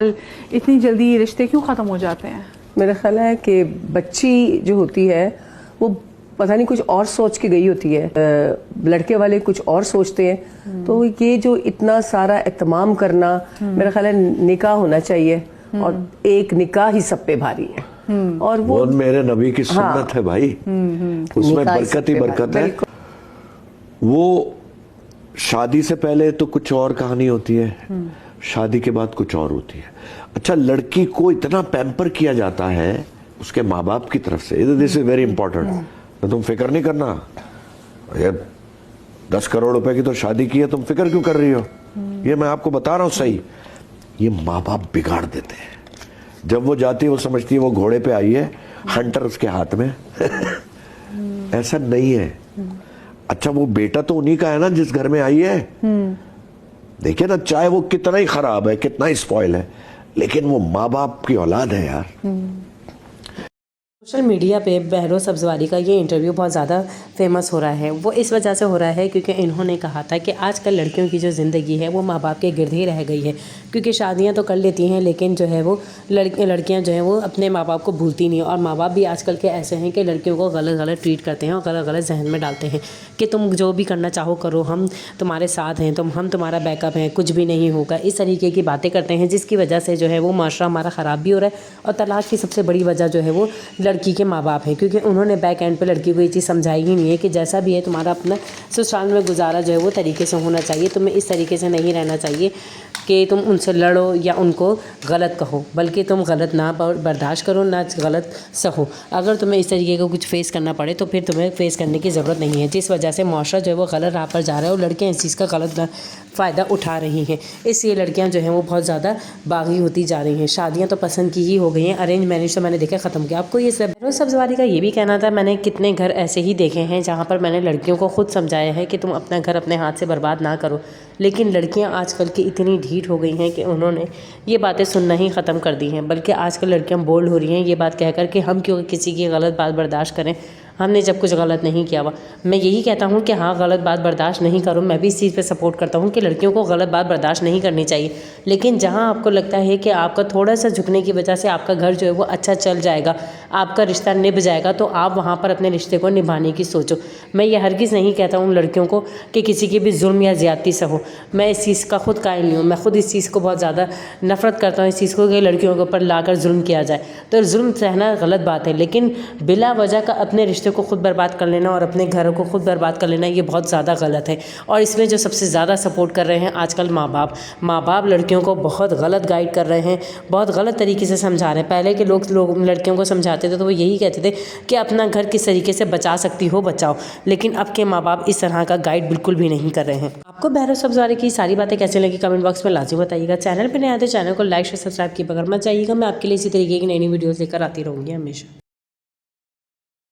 اتنی جلدی یہ رشتے کیوں ختم ہو جاتے ہیں؟ میرا خیال ہے کہ بچی جو ہوتی ہے وہ پتہ نہیں کچھ اور سوچ کے گئی ہوتی ہے، لڑکے والے کچھ اور سوچتے ہیں، تو یہ جو اتنا سارا اہتمام کرنا، میرا خیال ہے نکاح ہونا چاہیے، اور ایک نکاح ہی سب پہ بھاری ہے، اور وہ میرے نبی کی سنت ہے بھائی، اس میں برکت ہی برکت ہے۔ وہ شادی سے پہلے تو کچھ اور کہانی ہوتی ہے، شادی کے بعد کچھ اور ہوتی ہے۔ اچھا، لڑکی کو اتنا پیمپر کیا جاتا ہے اس کے ماں باپ کی طرف سے، دس از ویری امپورٹنٹ۔ تم فکر نہیں کرنا، 10 کروڑ روپے کی تو شادی کی ہے، تم فکر کیوں کر رہی ہو؟ یہ میں آپ کو بتا رہا ہوں صحیح، یہ ماں باپ بگاڑ دیتے ہیں۔ جب وہ جاتی ہے وہ سمجھتی ہے وہ گھوڑے پہ آئی ہے، ہنٹر اس کے ہاتھ میں، ایسا نہیں ہے۔ اچھا، وہ بیٹا تو انہی کا ہے نا جس گھر میں آئی ہے، دیکھیں نا، چاہے وہ کتنا ہی خراب ہے، کتنا ہی اسپوائل ہے، لیکن وہ ماں باپ کی اولاد ہے یار۔ سوشل میڈیا پہ بہروز سبزواری کا یہ انٹرویو بہت زیادہ فیمس ہو رہا ہے۔ وہ اس وجہ سے ہو رہا ہے کیونکہ انہوں نے کہا تھا کہ آج کل لڑکیوں کی جو زندگی ہے وہ ماں باپ کے گرد ہی رہ گئی ہے، کیونکہ شادیاں تو کر لیتی ہیں لیکن جو ہے وہ لڑکیاں جو ہیں وہ اپنے ماں باپ کو بھولتی نہیں، اور ماں باپ بھی آج کل کے ایسے ہیں کہ لڑکیوں کو غلط ٹریٹ کرتے ہیں اور غلط ذہن میں ڈالتے ہیں کہ تم جو بھی کرنا چاہو کرو، ہم تمہارے ساتھ ہیں، ہم تمہارا بیک اپ ہیں، کچھ بھی نہیں ہوگا، اس طریقے کی باتیں کرتے ہیں، جس کی وجہ سے جو ہے وہ معاشرہ ہمارا خراب بھی ہو رہا ہے، اور طلاق کی سب سے بڑی وجہ جو ہے وہ لڑکی کے ماں باپ ہیں، کیونکہ انہوں نے بیک اینڈ پہ لڑکی کو یہ چیز سمجھائی ہی نہیں ہے کہ جیسا بھی ہے تمہارا اپنا سسرال میں گزارا جو ہے وہ طریقے سے ہونا چاہیے، تمہیں اس طریقے سے نہیں رہنا چاہیے کہ تم ان سے لڑو یا ان کو غلط کہو، بلکہ تم غلط نہ برداشت کرو، نہ غلط سہو۔ اگر تمہیں اس طریقے کا کچھ فیس کرنا پڑے تو پھر تمہیں فیس کرنے کی ضرورت نہیں ہے، جس وجہ سے معاشرہ جو ہے وہ غلط راہ پر جا رہا ہے اور لڑکیاں اس چیز کا غلط فائدہ اٹھا رہی ہیں، اس لیے لڑکیاں جو ہیں وہ بہت زیادہ باغی ہوتی جا رہی ہیں۔ شادیاں تو پسند کی ہی ہو گئی ہیں، ارینج میرج تو میں نے دیکھا ختم کیا۔ آپ کو یہ بہروز سبزواری کا یہ بھی کہنا تھا، میں نے کتنے گھر ایسے ہی دیکھے ہیں جہاں پر میں نے لڑکیوں کو خود سمجھایا ہے کہ تم اپنا گھر اپنے ہاتھ سے برباد نہ کرو، لیکن لڑکیاں آج کل کی اتنی ڈھیٹ ہو گئی ہیں کہ انہوں نے یہ باتیں سننا ہی ختم کر دی ہیں، بلکہ آج کل لڑکیاں بولڈ ہو رہی ہیں یہ بات کہہ کر کہ ہم کیوں کسی کی غلط بات برداشت کریں، ہم نے جب کچھ غلط نہیں کیا ہوا۔ میں یہی کہتا ہوں کہ ہاں، غلط بات برداشت نہیں کرو، میں بھی اس چیز پہ سپورٹ کرتا ہوں کہ لڑکیوں کو غلط بات برداشت نہیں کرنی چاہیے، لیکن جہاں آپ کو لگتا ہے کہ آپ کا تھوڑا سا جھکنے کی وجہ سے آپ کا گھر جو ہے وہ اچھا چل جائے گا، آپ کا رشتہ نبھ جائے گا، تو آپ وہاں پر اپنے رشتے کو نبھانے کی سوچو۔ میں یہ ہرگز نہیں کہتا ہوں لڑکیوں کو کہ کسی کی بھی ظلم یا زیادتی سے ہو، میں اس چیز کا خود قائل نہیں ہوں، میں خود اس چیز کو بہت زیادہ نفرت کرتا ہوں، اس چیز کو کہ لڑکیوں کے اوپر لا کر ظلم کیا جائے، تو ظلم سہنا غلط بات ہے، لیکن بلا وجہ کا اپنے رشتے کو خود برباد کر لینا اور اپنے گھروں کو خود برباد کر لینا یہ بہت زیادہ غلط ہے، اور اس میں جو سب سے زیادہ سپورٹ کر رہے ہیں آج کل ماں باپ لڑکیوں کو بہت غلط گائیڈ کر رہے ہیں، بہت غلط طریقے سے سمجھا رہے ہیں۔ پہلے کے لوگ لڑکیوں کو سمجھاتے تھے تو وہ یہی کہتے تھے کہ اپنا گھر کس طریقے سے بچا سکتی ہو بچاؤ، لیکن اب کے ماں باپ اس طرح کا گائیڈ بالکل بھی نہیں کر رہے ہیں۔ آپ کو بہروز سبزواری کی ساری باتیں کیسے لگی کمنٹ باکس میں لازمی بتائیے گا۔ چینل پہ نئے آتے چینل کو لائک شیئر سبسکرائب کی بغیر مت جائیے گا، میں آپ کے لیے اسی طریقے کی نئی ویڈیوز لے کر آتی رہوں گی ہمیشہ۔